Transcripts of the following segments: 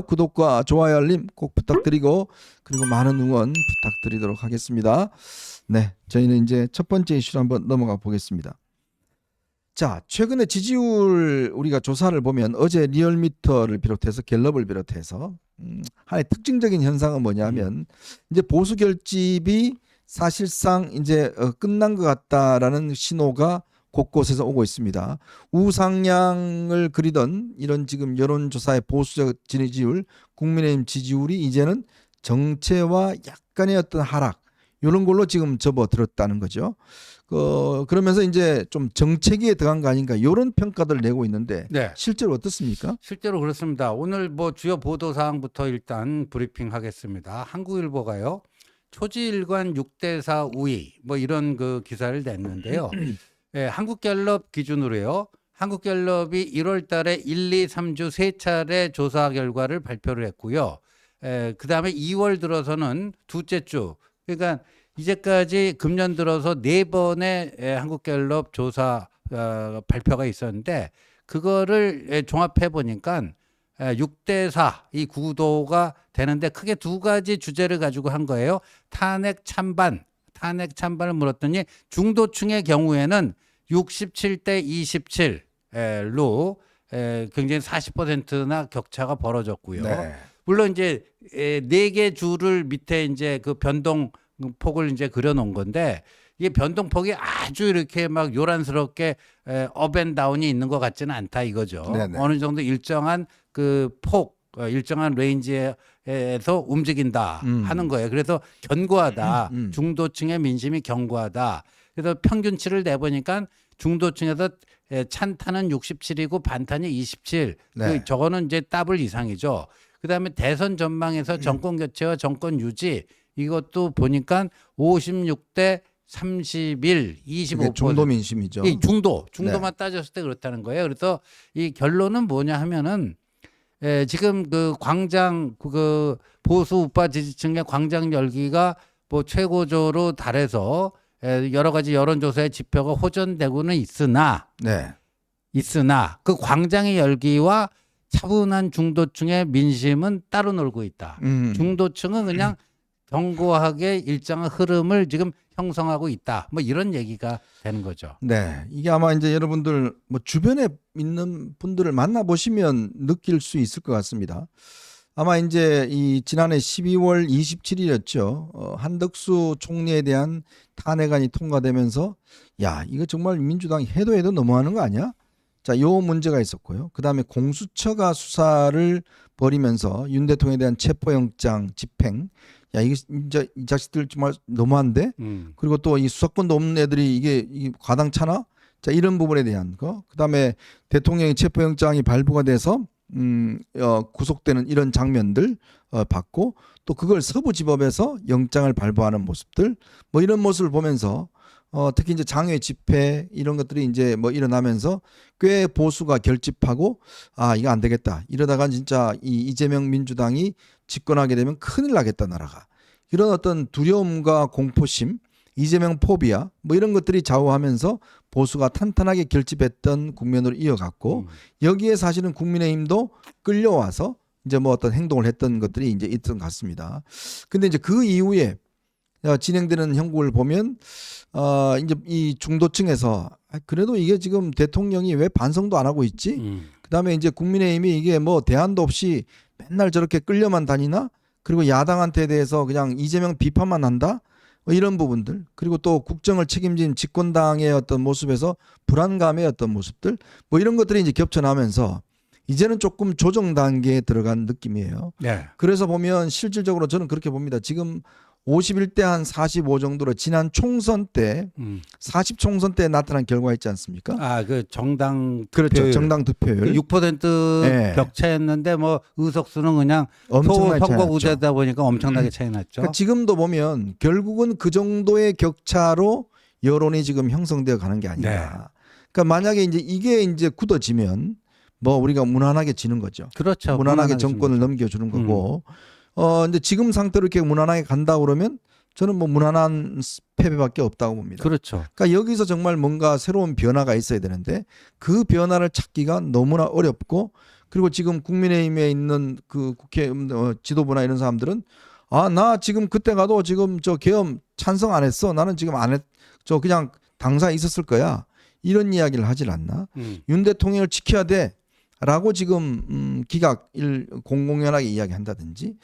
구독과 좋아요 알림 꼭 부탁드리고 그리고 많은 응원 부탁드리도록 하겠습니다. 네, 저희는 이제 첫 번째 이슈로 한번 넘어가 보겠습니다. 자, 최근에 지지율 우리가 조사를 보면 어제 리얼미터를 비롯해서 갤럽을 비롯해서 하나의 특징적인 현상은 뭐냐면 이제 보수 결집이 사실상 이제 끝난 것 같다라는 신호가 곳곳에서 오고 있습니다. 우상향을 그리던 이런 지금 여론조사의 보수적 지지율, 국민의힘 지지율이 이제는 정체와 약간의 어떤 하락 이런 걸로 지금 접어들었다는 거죠. 그러면서 이제 좀 정체기에 들어간 거 아닌가 이런 평가들을 내고 있는데 네. 실제로 어떻습니까? 실제로 그렇습니다. 오늘 뭐 주요 보도 사항부터 일단 브리핑 하겠습니다. 한국일보가요. 초지일관 6대4 우위 뭐 이런 그 기사를 냈는데요. 예, 한국갤럽 기준으로요. 한국갤럽이 1월 달에 1, 2, 3주 세 차례 조사 결과를 발표를 했고요. 그다음에 2월 들어서는 둘째 주. 그러니까 이제까지 금년 들어서 4번의 한국갤럽 조사 발표가 있었는데 그거를 종합해 보니까 6대4 이 구도가 되는데 크게 두 가지 주제를 가지고 한 거예요. 탄핵 찬반을 물었더니 중도층의 경우에는 67대 27로 굉장히 40%나 격차가 벌어졌고요. 네. 물론 이제 4개 주를 밑에 이제 그 변동 폭을 이제 그려놓은 건데 이게 변동폭이 아주 이렇게 막 요란스럽게 업앤다운이 있는 것 같지는 않다 이거죠. 네네. 어느 정도 일정한 그 폭, 일정한 레인지에서 움직인다 하는 거예요. 그래서 견고하다. 중도층의 민심이 견고하다. 그래서 평균치를 내보니까 중도층에서 찬탄은 67이고 반탄이 27. 네. 저거는 이제 더블 이상이죠. 그다음에 대선 전망에서 정권 교체와 정권 유지 이것도 보니까 56대 31, 25%. 이게 중도 민심이죠. 이 중도만 네. 따졌을 때 그렇다는 거예요. 그래서 이 결론은 뭐냐 하면은 지금 그 광장 그 보수 우파 지지층의 광장 열기가 뭐 최고조로 달해서 여러 가지 여론조사의 지표가 호전되고는 있으나 네. 그 광장의 열기와 차분한 중도층의 민심은 따로 놀고 있다. 중도층은 그냥 견고하게 일정한 흐름을 지금 형성하고 있다. 뭐 이런 얘기가 되는 거죠. 네, 이게 아마 이제 여러분들 뭐 주변에 있는 분들을 만나 보시면 느낄 수 있을 것 같습니다. 아마 이제 이 지난해 12월 27일이었죠. 한덕수 총리에 대한 탄핵안이 통과되면서 야, 이거 정말 민주당이 해도 너무하는 거 아니야? 자, 요 문제가 있었고요. 그다음에 공수처가 수사를 벌이면서 윤 대통령에 대한 체포영장 집행. 야, 이게 진짜 이 자식들 정말 너무한데? 그리고 또 이 수사권도 없는 애들이 이게 과당차나? 자, 이런 부분에 대한 거. 그다음에 대통령의 체포영장이 발부가 돼서 구속되는 이런 장면들 봤고 또 그걸 서부지법에서 영장을 발부하는 모습들 뭐 이런 모습을 보면서 특히 이제 장외 집회 이런 것들이 이제 뭐 일어나면서 꽤 보수가 결집하고 아, 이거 안 되겠다. 이러다가 진짜 이 이재명 민주당이 집권하게 되면 큰일 나겠다, 나라가. 이런 어떤 두려움과 공포심, 이재명 포비아 뭐 이런 것들이 좌우하면서 보수가 탄탄하게 결집했던 국면으로 이어갔고 여기에 사실은 국민의힘도 끌려와서 이제 뭐 어떤 행동을 했던 것들이 이제 있던 것 같습니다. 근데 이제 그 이후에 진행되는 형국을 보면 이제 이 중도층에서 그래도 이게 지금 대통령이 왜 반성도 안 하고 있지? 그다음에 이제 국민의힘이 이게 뭐 대안도 없이 맨날 저렇게 끌려만 다니나? 그리고 야당한테 대해서 그냥 이재명 비판만 한다? 뭐 이런 부분들 그리고 또 국정을 책임진 집권당의 어떤 모습에서 불안감의 어떤 모습들 뭐 이런 것들이 이제 겹쳐나면서 이제는 조금 조정 단계에 들어간 느낌이에요. 네. 그래서 보면 실질적으로 저는 그렇게 봅니다. 지금 51대 한 45 정도로 지난 총선 때 40총선 때 나타난 결과 있지 않습니까? 아, 그 정당 그렇죠. 득표율. 정당 득표율 6% 네. 격차였는데 뭐 의석수는 그냥 엄청나게 차이 선거 났죠. 구제다 보니까 엄청나게 차이 났죠. 그러니까 지금도 보면 결국은 그 정도의 격차로 여론이 지금 형성되어 가는 게 아닌가. 네. 그러니까 만약에 이제 이게 이제 굳어지면 뭐 우리가 무난하게 지는 거죠. 그렇죠. 무난하게 정권을 넘겨주는 거고. 근데 지금 상태로 이렇게 무난하게 간다 그러면 저는 뭐 무난한 패배밖에 없다고 봅니다. 그렇죠. 그러니까 여기서 정말 뭔가 새로운 변화가 있어야 되는데 그 변화를 찾기가 너무나 어렵고 그리고 지금 국민의힘에 있는 그 국회 지도부나 이런 사람들은 나 지금 그때 가도 지금 저 계엄 찬성 안 했어. 나는 지금 안 했. 저 그냥 당사에 있었을 거야. 이런 이야기를 하질 않나? 윤 대통령을 지켜야 돼. 라고 지금 공공연하게 이야기한다든지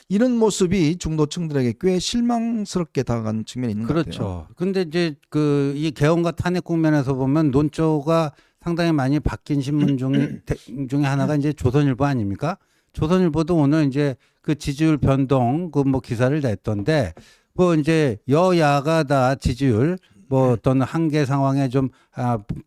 이런 모습이 중도층들에게 꽤 실망스럽게 다가간 측면이 있는 것 같아요. 그렇죠. 근데 이제 그 이 개헌과 탄핵 국면에서 보면 논조가 상당히 많이 바뀐 신문 중에 하나가 이제 조선일보 아닙니까? 조선일보도 오늘 이제 그 지지율 변동 그 뭐 기사를 냈던데 뭐 이제 여야가 다 지지율 뭐 어떤 한계 상황에 좀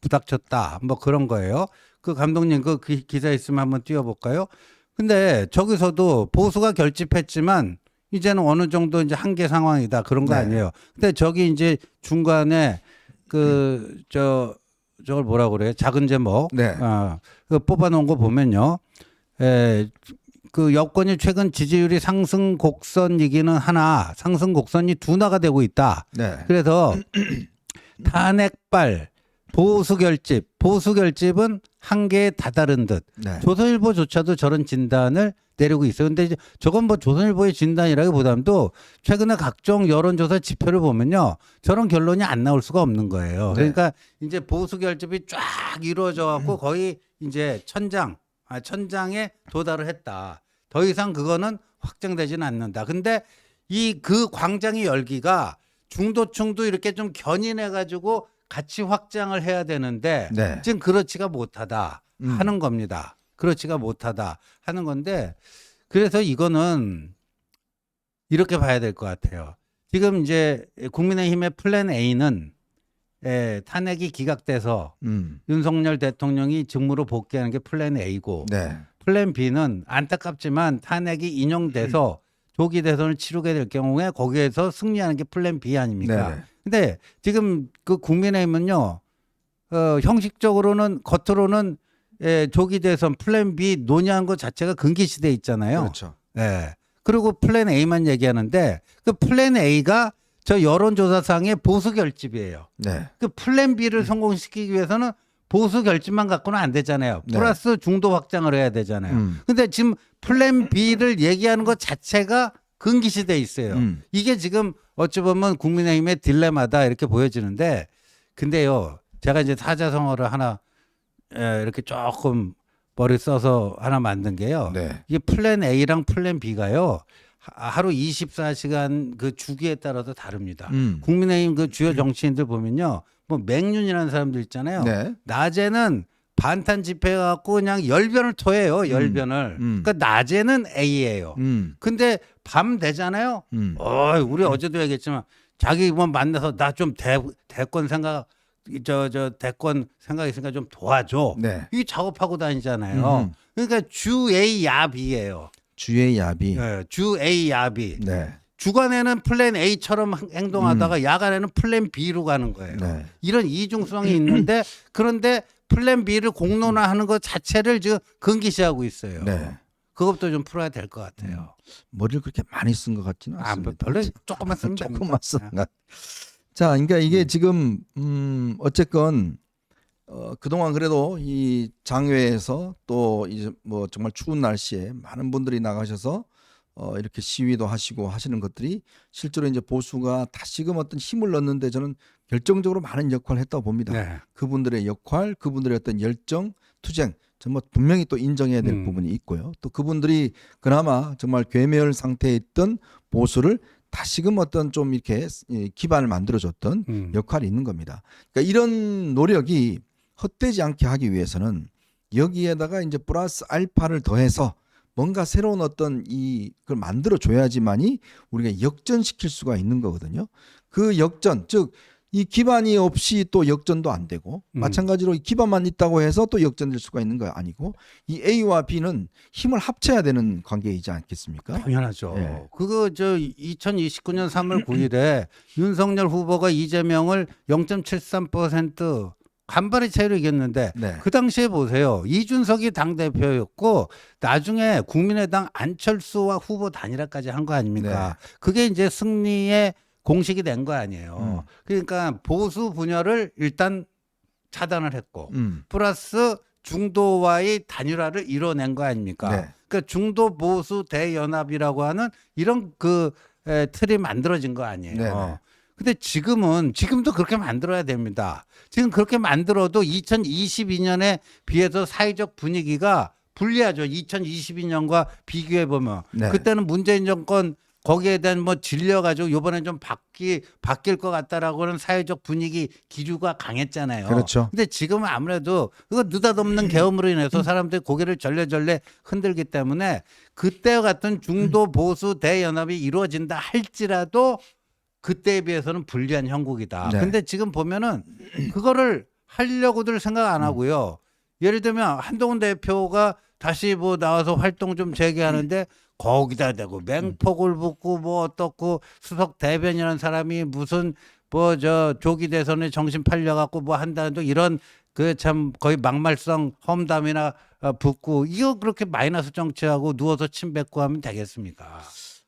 부닥쳤다 뭐 그런 거예요. 그 감독님 그 기사 있으면 한번 띄워볼까요? 근데 저기서도 보수가 결집했지만 이제는 어느 정도 이제 한계 상황이다 그런 거 네. 아니에요. 근데 저기 이제 중간에 저걸 뭐라 그래요? 작은 제목 네. 그 뽑아놓은 거 보면요. 그 여권이 최근 지지율이 상승 곡선이기는 하나 상승 곡선이 둔화가 되고 있다. 네. 그래서 탄핵발 보수 결집은 한계에 다다른 듯. 네. 조선일보조차도 저런 진단을 내리고 있어요. 근데 이제 저건 뭐 조선일보의 진단이라기보다도 최근에 각종 여론조사 지표를 보면요. 저런 결론이 안 나올 수가 없는 거예요. 네. 그러니까 이제 보수 결집이 쫙 이루어져 갖고 거의 이제 천장에 도달을 했다. 더 이상 그거는 확정되지는 않는다. 근데 그 광장의 열기가 중도층도 이렇게 좀 견인해 가지고 같이 확장을 해야 되는데 네. 지금 그렇지가 못하다 하는 겁니다. 그렇지가 못하다 하는 건데 그래서 이거는 이렇게 봐야 될 것 같아요. 지금 이제 국민의힘의 플랜 A는 탄핵이 기각돼서 윤석열 대통령이 직무로 복귀하는 게 플랜 A고 네. 플랜 B는 안타깝지만 탄핵이 인용돼서 조기 대선을 치르게 될 경우에 거기에서 승리하는 게 플랜 B 아닙니까? 네. 근데 지금 그 국민의힘은요, 형식적으로는 겉으로는 조기 대선 플랜 B 논의한 것 자체가 금기시돼 있잖아요. 그렇죠. 예. 그리고 플랜 A만 얘기하는데 그 플랜 A가 저 여론조사상의 보수 결집이에요. 네. 그 플랜 B를 성공시키기 위해서는 보수 결집만 갖고는 안 되잖아요. 네. 플러스 중도 확장을 해야 되잖아요. 근데 지금 플랜 B를 얘기하는 것 자체가 금기시돼 있어요. 이게 지금 어찌 보면 국민의힘의 딜레마다 이렇게 보여지는데 근데요. 제가 이제 사자성어를 하나 이렇게 조금 머리 써서 하나 만든 게요. 네. 이게 플랜 A랑 플랜 B가요. 하루 24시간 그 주기에 따라서 다릅니다. 국민의힘 그 주요 정치인들 보면요. 뭐 맹윤이라는 사람들 있잖아요. 네. 낮에는 반탄 집회 갖고 그냥 열변을 토해요. 열변을. 그러니까 낮에는 A예요. 근데 밤 되잖아요. 우리 어제도 얘기했지만 자기 뭐 만나서 나 좀 대권 생각 대권 생각 있으니까 좀 도와줘. 네. 이 작업하고 다니잖아요. 그러니까 주 A 야 B예요. 주의 야비. 네, 주 A 야 B. 네. 주간에는 플랜 A처럼 행동하다가 야간에는 플랜 B로 가는 거예요. 네. 이런 이중성이 있는데 그런데 플랜 B를 공론화하는 것 자체를 지금 금기시하고 있어요. 네. 그것도 좀 풀어야 될 것 같아요. 머리를 그렇게 많이 쓴 것 같지는 않습니다. 별로 조금만 쓰면 됩니다. 조금만 쓴 것. 자, 그러니까 이게 지금 어쨌건 그동안 그래도 이 장외에서 또 이제 뭐 정말 추운 날씨에 많은 분들이 나가셔서 이렇게 시위도 하시고 하시는 것들이 실제로 이제 보수가 다시금 어떤 힘을 넣는데 저는 결정적으로 많은 역할을 했다고 봅니다. 네. 그분들의 역할, 그분들의 어떤 열정, 투쟁 정말 분명히 또 인정해야 될 부분이 있고요. 또 그분들이 그나마 정말 괴멸 상태에 있던 보수를 다시금 어떤 좀 이렇게 기반을 만들어줬던 역할이 있는 겁니다. 그러니까 이런 노력이 헛되지 않게 하기 위해서는 여기에다가 이제 플러스 알파를 더해서 뭔가 새로운 어떤 그걸 만들어 줘야지만이 우리가 역전시킬 수가 있는 거거든요. 그 역전, 즉 이 기반이 없이 또 역전도 안 되고 마찬가지로 이 기반만 있다고 해서 또 역전될 수가 있는 거 아니고 이 A와 B는 힘을 합쳐야 되는 관계이지 않겠습니까? 당연하죠. 네. 그거 2029년 3월 9일에 윤석열 후보가 이재명을 0.73% 간발의 차이로 이겼는데 네. 그 당시에 보세요. 이준석이 당대표였고 나중에 국민의당 안철수와 후보 단일화까지 한 거 아닙니까? 네. 그게 이제 승리의 공식이 된 거 아니에요. 그러니까 보수 분열을 일단 차단을 했고 플러스 중도와의 단일화를 이뤄낸 거 아닙니까? 네. 그러니까 중도 보수 대연합이라고 하는 이런 틀이 만들어진 거 아니에요. 네네. 근데 지금도 그렇게 만들어야 됩니다. 지금 그렇게 만들어도 2022년에 비해서 사회적 분위기가 불리하죠. 2022년과 비교해 보면 네. 그때는 문재인 정권 거기에 대한 뭐 질려가지고 이번에 좀 바뀔 것 같다라고 하는 사회적 분위기 기류가 강했잖아요. 그렇죠. 근데 지금은 아무래도 그거 느닷없는 계엄으로 인해서 사람들이 고개를 절레절레 흔들기 때문에 그때와 같은 중도 보수 대연합이 이루어진다 할지라도 그때에 비해서는 불리한 형국이다. 네. 근데 지금 보면은 그거를 하려고들 생각 안 하고요. 예를 들면 한동훈 대표가 다시 뭐 나와서 활동 좀 재개하는데 거기다 대고 맹폭을 붓고 뭐 어떻고 수석 대변이라는 사람이 무슨 뭐 저 조기 대선에 정신 팔려갖고 뭐 한다는 이런 그 참 거의 막말성 험담이나 붓고 이거 그렇게 마이너스 정치하고 누워서 침 뱉고 하면 되겠습니까?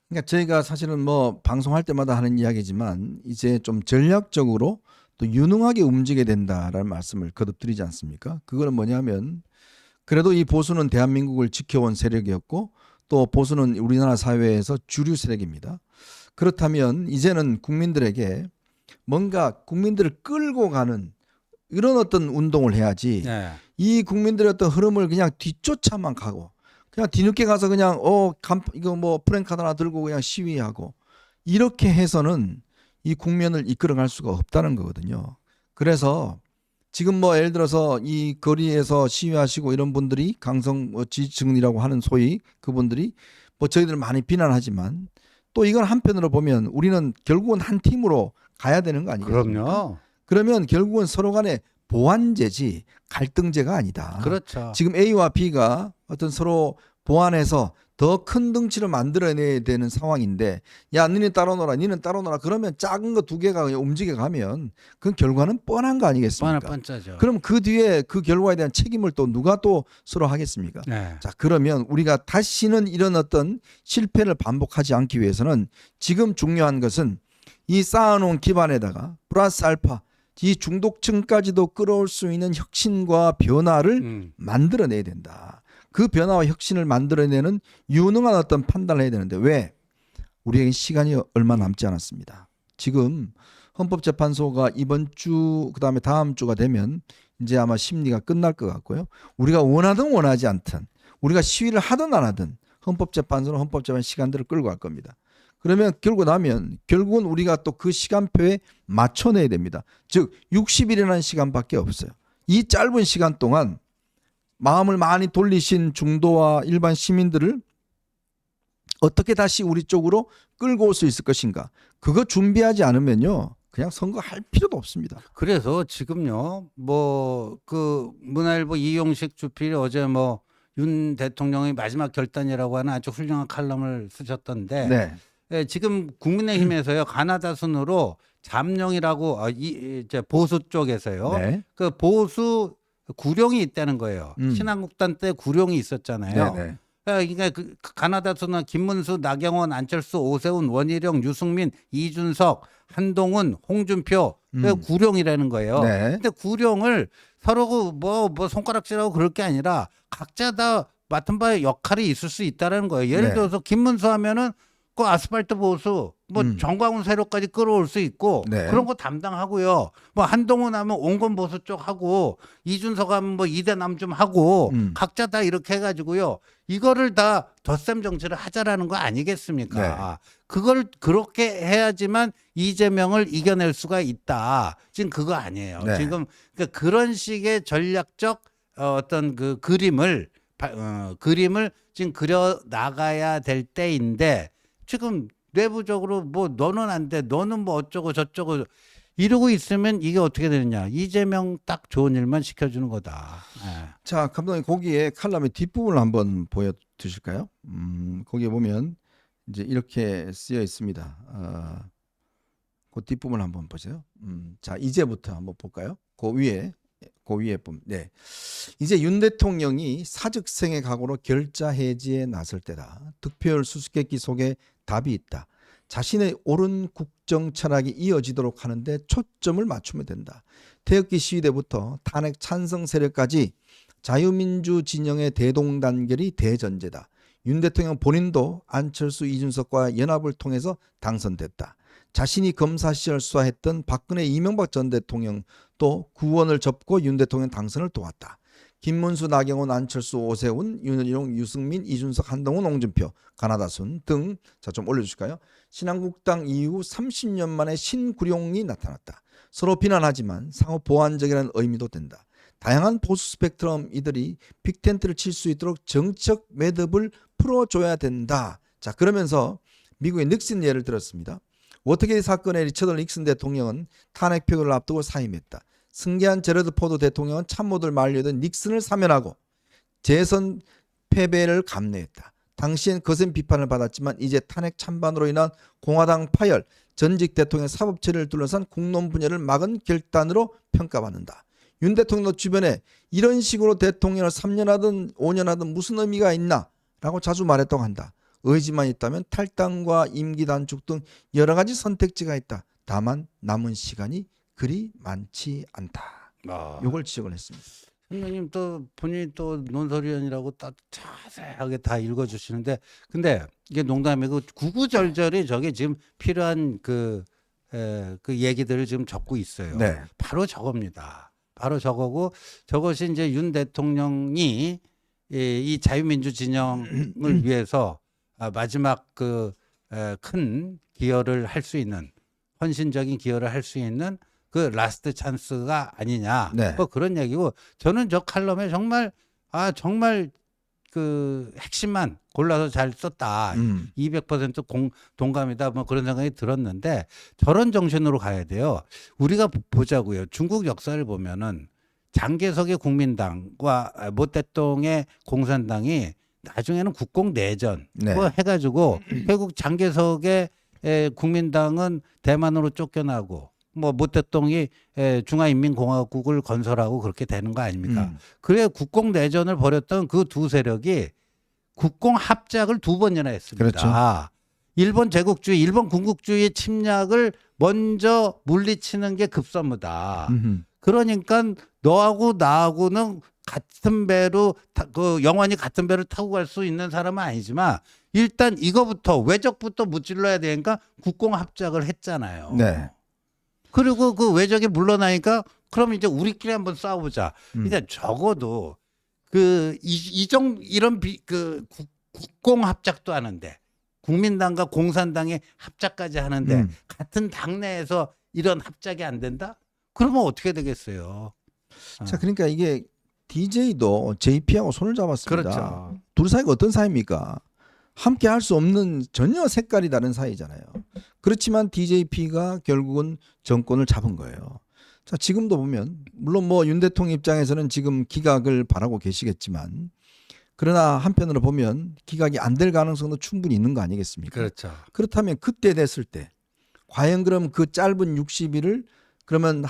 그러니까 저희가 사실은 뭐 방송할 때마다 하는 이야기지만 이제 좀 전략적으로 또 유능하게 움직여야 된다라는 말씀을 거듭드리지 않습니까? 그거는 뭐냐면 그래도 이 보수는 대한민국을 지켜온 세력이었고 또 보수는 우리나라 사회에서 주류 세력입니다. 그렇다면 이제는 국민들에게 뭔가 국민들을 끌고 가는 이런 어떤 운동을 해야지 네. 이 국민들의 어떤 흐름을 그냥 뒤쫓아만 가고 그냥 뒤늦게 가서 그냥 이거 뭐 프랭카드 하나 들고 그냥 시위하고 이렇게 해서는 이 국면을 이끌어갈 수가 없다는 거거든요. 그래서 지금 뭐 예를 들어서 이 거리에서 시위하시고 이런 분들이 강성 지지층이라고 하는 소위 그분들이 뭐 저희들은 많이 비난하지만 또 이건 한편으로 보면 우리는 결국은 한 팀으로 가야 되는 거 아니겠습니까? 그럼요. 그러면 결국은 서로 간에 보완제지 갈등제가 아니다. 그렇죠. 지금 A와 B가 어떤 서로 보완해서 더 큰 덩치를 만들어내야 되는 상황인데 야 너는 따로 놀아 니는 따로 놀아 그러면 작은 거 두 개가 움직여가면 그 결과는 뻔한 거 아니겠습니까? 뻔하죠. 그럼 그 뒤에 그 결과에 대한 책임을 또 누가 또 서로 하겠습니까? 네. 자 그러면 우리가 다시는 이런 어떤 실패를 반복하지 않기 위해서는 지금 중요한 것은 이 쌓아놓은 기반에다가 플러스 알파 이 중독층까지도 끌어올 수 있는 혁신과 변화를 만들어내야 된다. 그 변화와 혁신을 만들어내는 유능한 어떤 판단을 해야 되는데 왜? 우리에게 시간이 얼마 남지 않았습니다. 지금 헌법재판소가 이번 주 그다음에 다음 주가 되면 이제 아마 심리가 끝날 것 같고요. 우리가 원하든 원하지 않든 우리가 시위를 하든 안 하든 헌법재판소는 헌법재판 시간들을 끌고 갈 겁니다. 그러면 결국은 우리가 또 그 시간표에 맞춰내야 됩니다. 즉 60일이라는 시간밖에 없어요. 이 짧은 시간 동안 마음을 많이 돌리신 중도와 일반 시민들을 어떻게 다시 우리 쪽으로 끌고 올 수 있을 것인가. 그거 준비하지 않으면요. 그냥 선거할 필요도 없습니다. 그래서 지금요. 뭐 그 문화일보 이용식 주필이 어제 뭐 윤 대통령의 마지막 결단이라고 하는 아주 훌륭한 칼럼을 쓰셨던데 네. 예, 지금 국민의힘에서요. 가나다 순으로 잠룡이라고 이제 보수 쪽에서요. 네. 그 보수 구룡이 있다는 거예요. 음. 신한국당 때 구룡이 있었잖아요. 네. 그러니까 그 가나다 순은 김문수, 나경원, 안철수, 오세훈, 원희룡, 유승민, 이준석, 한동훈, 홍준표 그 구룡이라는 거예요. 네. 근데 구룡을 서로 뭐 손가락질하고 그럴 게 아니라 각자 다 맡은 바의 역할이 있을 수 있다는 거예요. 예를 네. 들어서 김문수 하면은 그 아스팔트 보수 뭐 정광훈 세력까지 끌어올 수 있고 네. 그런 거 담당하고요. 뭐 한동훈 하면 온건 보수 쪽 하고 이준석 하면 뭐 이대남 좀 하고 각자 다 이렇게 해가지고요. 이거를 다 덧셈 정치를 하자라는 거 아니겠습니까? 그걸 그렇게 해야지만 이재명을 이겨낼 수가 있다. 지금 그거 아니에요. 네. 지금 그러니까 그런 식의 전략적 어떤 그 그림을 지금 그려 나가야 될 때인데 지금 내부적으로 뭐 너는 안 돼, 너는 뭐 어쩌고 저쩌고 이러고 있으면 이게 어떻게 되느냐? 이재명 딱 좋은 일만 시켜주는 거다. 네. 자, 감독님 거기에 칼럼의 뒷부분을 한번 보여주실까요? 거기에 보면 이제 이렇게 쓰여 있습니다. 그 뒷부분 한번 보세요. 자, 이제부터 한번 볼까요? 그 위에 보면 네. 이제 윤 대통령이 사직생의 각오로 결자 해지에 나설 때다. 득표율 수수께끼 속에 답이 있다. 자신의 옳은 국정 철학이 이어지도록 하는데 초점을 맞추면 된다. 태극기 시위대부터 탄핵 찬성 세력까지 자유민주 진영의 대동단결이 대전제다. 윤 대통령 본인도 안철수, 이준석과 연합을 통해서 당선됐다. 자신이 검사 시절 수사했던 박근혜, 이명박 전 대통령 또 구원을 접고 윤 대통령 당선을 도왔다. 김문수, 나경원, 안철수, 오세훈, 윤여동, 유승민, 이준석, 한동훈, 홍준표, 가나다순 등 자 좀 올려주실까요? 신한국당 이후 30년 만에 신구룡이 나타났다. 서로 비난하지만 상호 보완적이라는 의미도 된다. 다양한 보수 스펙트럼 이들이 빅텐트를 칠 수 있도록 정책 매듭을 풀어줘야 된다. 자, 그러면서 미국의 닉슨 예를 들었습니다. 워터게이트 사건의 리처드 닉슨 대통령은 탄핵 표결을 앞두고 사임했다. 승계한 제러드 포드 대통령은 참모들 만류던 닉슨을 사면하고 재선 패배를 감내했다. 당시엔 거센 비판을 받았지만 이제 탄핵 찬반으로 인한 공화당 파열, 전직 대통령의 사법 처리를 둘러싼 국론 분열을 막은 결단으로 평가받는다. 윤 대통령도 주변에 이런 식으로 대통령을 3년 하든 5년 하든 무슨 의미가 있나? 라고 자주 말했다고 한다. 의지만 있다면 탈당과 임기 단축 등 여러 가지 선택지가 있다. 다만 남은 시간이 그리 많지 않다. 이걸 지적을 했습니다. 선생님 또 본인이 또 논설위원이라고 딱 자세하게 다 읽어주시는데, 근데 이게 농담이고 구구절절이 저게 지금 필요한 그 얘기들을 지금 적고 있어요. 네. 바로 저겁니다. 바로 저거고, 저것이 이제 윤 대통령이 이 자유민주 진영을 위해서 마지막 그 큰 기여를 할 수 있는, 헌신적인 기여를 할 수 있는 그 라스트 찬스가 아니냐. 네. 뭐 그런 얘기고, 저는 저 칼럼에 정말 정말 그 핵심만 골라서 잘 썼다. 200% 동감이다. 뭐 그런 생각이 들었는데, 저런 정신으로 가야 돼요. 우리가 보자고요. 중국 역사를 보면은 장개석의 국민당과 모 대통령의 공산당이 나중에는 국공 내전 네. 뭐 해가지고 결국 장개석의 국민당은 대만으로 쫓겨나고 뭐 모 대통령이 중화인민공화국을 건설하고 그렇게 되는 거 아닙니까? 그래 국공 내전을 벌였던 그 두 세력이 국공 합작을 2번이나 했습니다. 그렇죠. 일본 제국주의, 일본 군국주의 침략을 먼저 물리치는 게 급선무다. 그러니까 너하고 나하고는 같은 배로 그 영원히 같은 배를 타고 갈 수 있는 사람은 아니지만 일단 이거부터 외적부터 무찔러야 되니까 국공 합작을 했잖아요. 네. 그리고 그 외적이 물러나니까 그럼 이제 우리끼리 한번 싸우자. 그러니까 적어도 그 이런 국공 합작도 하는데 국민당과 공산당의 합작까지 하는데 같은 당내에서 이런 합작이 안 된다? 그러면 어떻게 되겠어요? 자, 그러니까 이게 DJ도 JP하고 손을 잡았습니다. 그렇죠. 둘 사이가 어떤 사이입니까? 함께 할 수 없는 전혀 색깔이 다른 사이잖아요. 그렇지만 DJP가 결국은 정권을 잡은 거예요. 자, 지금도 보면 물론 뭐 윤 대통령 입장에서는 지금 기각을 바라고 계시겠지만 그러나 한편으로 보면 기각이 안 될 가능성도 충분히 있는 거 아니겠습니까? 그렇죠. 그렇다면 그때 됐을 때 과연 그럼 그 짧은 60일을 그러면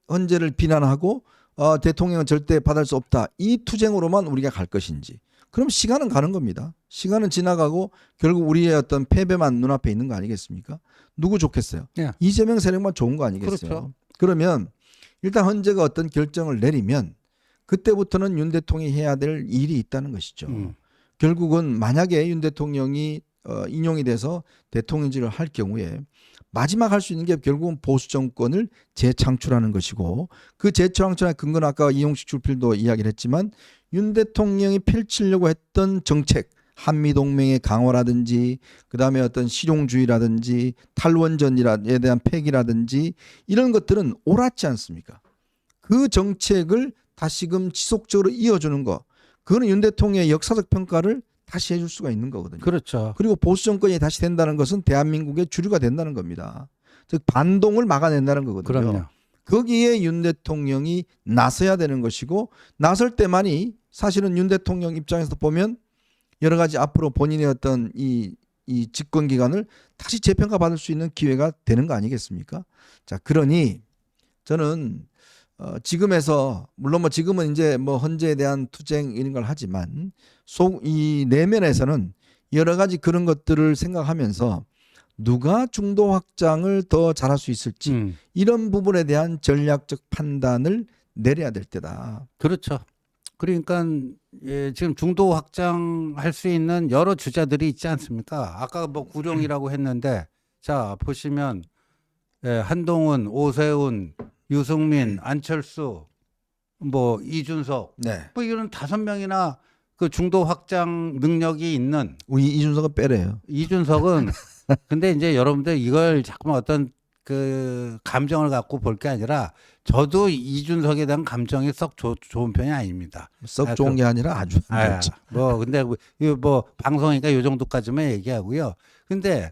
헌재를 비난하고 대통령은 절대 받을 수 없다. 이 투쟁으로만 우리가 갈 것인지. 그럼 시간은 가는 겁니다. 시간은 지나가고 결국 우리의 어떤 패배만 눈앞에 있는 거 아니겠습니까? 누구 좋겠어요? 예. 이재명 세력만 좋은 거 아니겠어요? 그렇죠. 그러면 일단 헌재가 어떤 결정을 내리면 그때부터는 윤 대통령이 해야 될 일이 있다는 것이죠. 결국은 만약에 윤 대통령이 인용이 돼서 대통령직을 할 경우에 마지막 할 수 있는 게 결국은 보수 정권을 재창출하는 것이고 그 재창출의 근거는 아까 이용식 주필도 이야기를 했지만 윤 대통령이 펼치려고 했던 정책 한미동맹의 강화라든지 그다음에 어떤 실용주의라든지 탈원전에 대한 폐기라든지 이런 것들은 옳았지 않습니까? 그 정책을 다시금 지속적으로 이어주는 거 그거는 윤 대통령의 역사적 평가를 다시 해줄 수가 있는 거거든요. 그렇죠. 그리고 보수 정권이 다시 된다는 것은 대한민국의 주류가 된다는 겁니다. 즉 반동을 막아낸다는 거거든요. 그럼요. 거기에 윤 대통령이 나서야 되는 것이고 나설 때만이 사실은 윤 대통령 입장에서 보면 여러 가지 앞으로 본인의 어떤 이 집권 기간을 다시 재평가 받을 수 있는 기회가 되는 거 아니겠습니까? 자, 그러니 저는 지금에서 물론 뭐 지금은 이제 뭐 헌재에 대한 투쟁 이런 걸 하지만 이 내면에서는 여러 가지 그런 것들을 생각하면서 누가 중도 확장을 더 잘할 수 있을지 이런 부분에 대한 전략적 판단을 내려야 될 때다. 그렇죠. 그러니까 예, 지금 중도 확장할 수 있는 여러 주자들이 있지 않습니까? 아까 뭐 구룡이라고 했는데 자 보시면 예, 한동훈, 오세훈, 유승민, 안철수, 뭐 이준석 네. 뭐 이런 5명이나 그 중도 확장 능력이 있는 우리 이준석은 빼래요. 이준석은 근데 이제 여러분들 이걸 자꾸만 어떤 그 감정을 갖고 볼 게 아니라 저도 이준석에 대한 감정이 썩 좋은 편이 아닙니다. 썩 좋은 게 아니라 아주 안 좋죠. 뭐 근데 이거 뭐 방송이니까 요 정도까지만 얘기하고요. 근데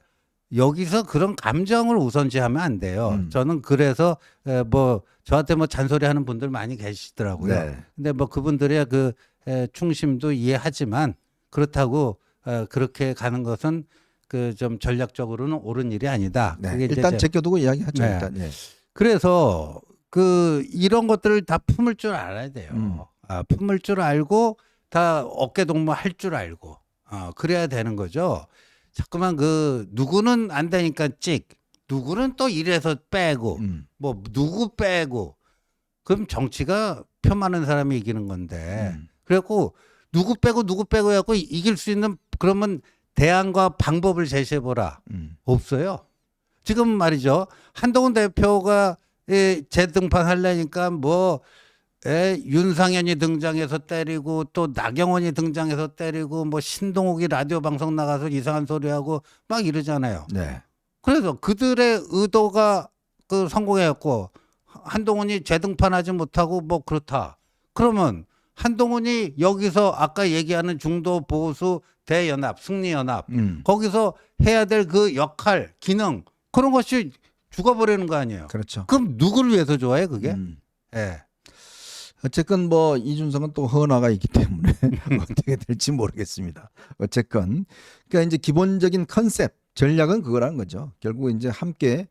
여기서 그런 감정을 우선시하면 안 돼요. 저는 그래서 뭐 저한테 뭐 잔소리하는 분들 많이 계시더라고요. 네. 근데 뭐 그분들의 그 충심도 이해하지만 그렇다고 그렇게 가는 것은 그 좀 전략적으로는 옳은 일이 아니다. 네. 그게 이제 일단 제껴두고 이야기하죠. 네. 일단. 예. 그래서 그 이런 것들을 다 품을 줄 알아야 돼요. 품을 줄 알고 다 어깨 동무할 줄 알고 그래야 되는 거죠. 자꾸만 그 누구는 안 되니까 찍, 누구는 또 이래서 빼고 뭐 누구 빼고 그럼 정치가 표 많은 사람이 이기는 건데 그래갖고 누구 빼고 해갖고 이길 수 있는 그러면 대안과 방법을 제시해보라. 없어요. 지금 말이죠. 한동훈 대표가 재등판 하려니까 뭐 윤상현이 등장해서 때리고 또 나경원이 등장해서 때리고 뭐 신동욱이 라디오 방송 나가서 이상한 소리하고 막 이러잖아요. 네. 그래서 그들의 의도가 그 성공해갖고 한동훈이 재등판하지 못하고 뭐 그렇다. 그러면 한동훈이 여기서 아까 얘기하는 중도 보수 대연합, 승리연합 거기서 해야 될 그 역할, 기능 그런 것이 죽어버리는 거 아니에요. 그렇죠. 그럼 누구를 위해서 좋아해 그게? 예. 어쨌건 뭐 이준석은 또 허나가 있기 때문에 어떻게 될지 모르겠습니다. 어쨌건 그러니까 이제 기본적인 컨셉 전략은 그거라는 거죠. 결국 이제 함께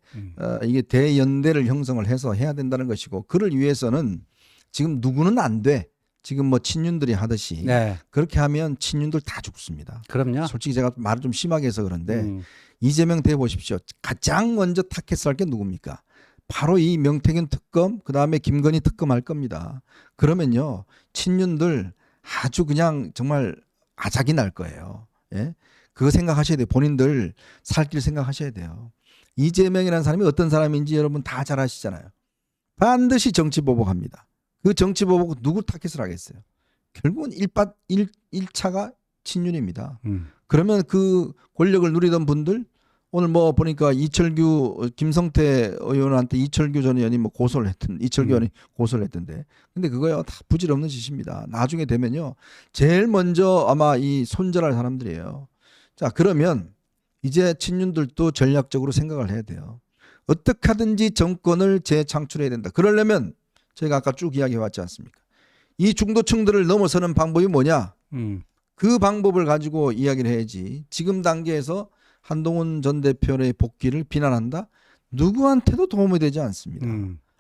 이게 대연대를 형성을 해서 해야 된다는 것이고 그를 위해서는 지금 누구는 안 돼. 지금 뭐 친윤들이 하듯이 네. 그렇게 하면 친윤들 다 죽습니다. 그럼요. 솔직히 제가 말을 좀 심하게 해서 그런데 이재명 대 보십시오. 가장 먼저 타켓을 할 게 누굽니까? 바로 이 명태균 특검 그다음에 김건희 특검 할 겁니다. 그러면요 친윤들 아주 그냥 정말 아작이 날 거예요. 예? 그거 생각하셔야 돼요. 본인들 살 길 생각하셔야 돼요. 이재명이라는 사람이 어떤 사람인지 여러분 다 잘 아시잖아요. 반드시 정치 보복합니다. 그 정치 보복 누구 타켓을 하겠어요? 결국은 1차가 친윤입니다. 그러면 그 권력을 누리던 분들 오늘 뭐 보니까 이철규 김성태 의원한테 이철규 전 의원이 뭐 고소를 했던 이철규 의원이 고소를 했던데 근데 그거요 다 부질없는 짓입니다. 나중에 되면요 제일 먼저 아마 이 손절할 사람들이에요. 자 그러면 이제 친윤들도 전략적으로 생각을 해야 돼요. 어떻게 하든지 정권을 재창출해야 된다. 그러려면 저희가 아까 쭉 이야기해 왔지 않습니까? 이 중도층들을 넘어서는 방법이 뭐냐? 그 방법을 가지고 이야기를 해야지. 지금 단계에서 한동훈 전 대표의 복귀를 비난한다? 누구한테도 도움이 되지 않습니다.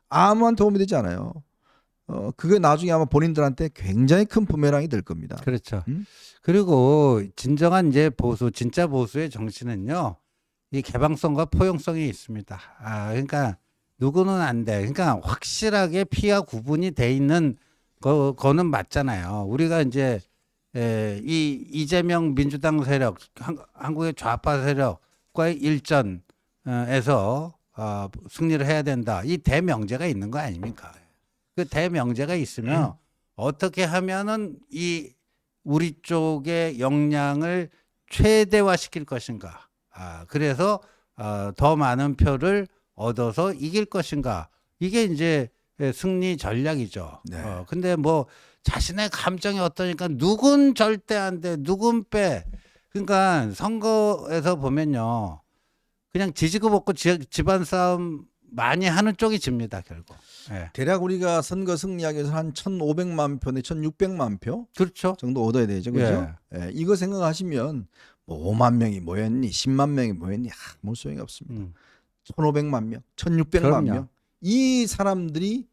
아무한테 도움이 되지 않아요. 그게 나중에 아마 본인들한테 굉장히 큰 부메랑이 될 겁니다. 그렇죠. 그리고 진정한 이제 보수, 진짜 보수의 정신은요, 이 개방성과 포용성이 있습니다. 그러니까 누구는 안 돼. 그러니까 확실하게 피와 구분이 돼 있는 거는 맞잖아요. 우리가 이제 이 이재명 민주당 세력, 한국의 좌파 세력과의 일전에서 승리를 해야 된다. 이 대명제가 있는 거 아닙니까? 그 대명제가 있으면 어떻게 하면은 이 우리 쪽의 역량을 최대화시킬 것인가. 그래서 더 많은 표를 얻어서 이길 것인가. 이게 이제 승리 전략이죠. 네. 근데 뭐 자신의 감정이 어떠니까 누군 절대 안 돼. 누군 빼. 그러니까 선거에서 보면요. 그냥 지지고 볶고 집안 싸움 많이 하는 쪽이 집니다, 결국. 예. 대략 우리가 선거 승리하기 위해서 한 1,500만 표 내 1,600만 표 그렇죠. 정도 얻어야 되죠. 그죠? 예, 이거 생각하시면 뭐 5만 명이 모였니 10만 명이 모였니 아무 소용이 없습니다. 1,500만 명, 1,600만 그럼요. 명. 이 사람들이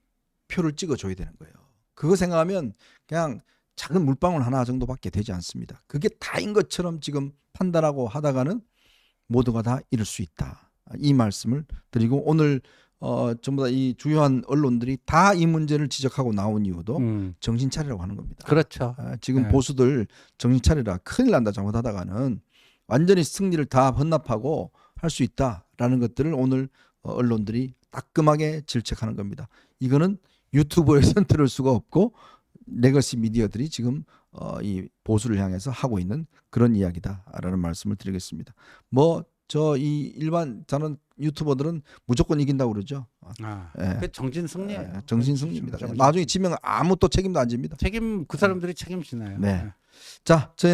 표를 찍어줘야 되는 거예요. 그거 생각하면 그냥 작은 물방울 하나 정도밖에 되지 않습니다. 그게 다인 것처럼 지금 판단하고 하다가는 모두가 다 잃을 수 있다. 이 말씀을 드리고 오늘 전부 다 이 주요한 언론들이 다 이 문제를 지적하고 나온 이유도 정신 차리라고 하는 겁니다. 그렇죠. 지금 네. 보수들 정신 차리라, 큰일 난다, 잘못하다가는 완전히 승리를 다 헌납하고 할 수 있다라는 것들을 오늘 언론들이 따끔하게 질책하는 겁니다. 이거는 유튜브에서는 들을 수가 없고 레거시 미디어들이 지금 이 보수를 향해서 하고 있는 그런 이야기다라는 말씀을 드리겠습니다. 뭐 저 이 일반 저는 유튜버들은 무조건 이긴다고 그러죠. 예. 그 정신 승리예요. 정신 승리입니다. 정신 나중에 지면 아무도 책임도 안 집니다. 책임 그 사람들이 책임지나요? 네. 자, 저희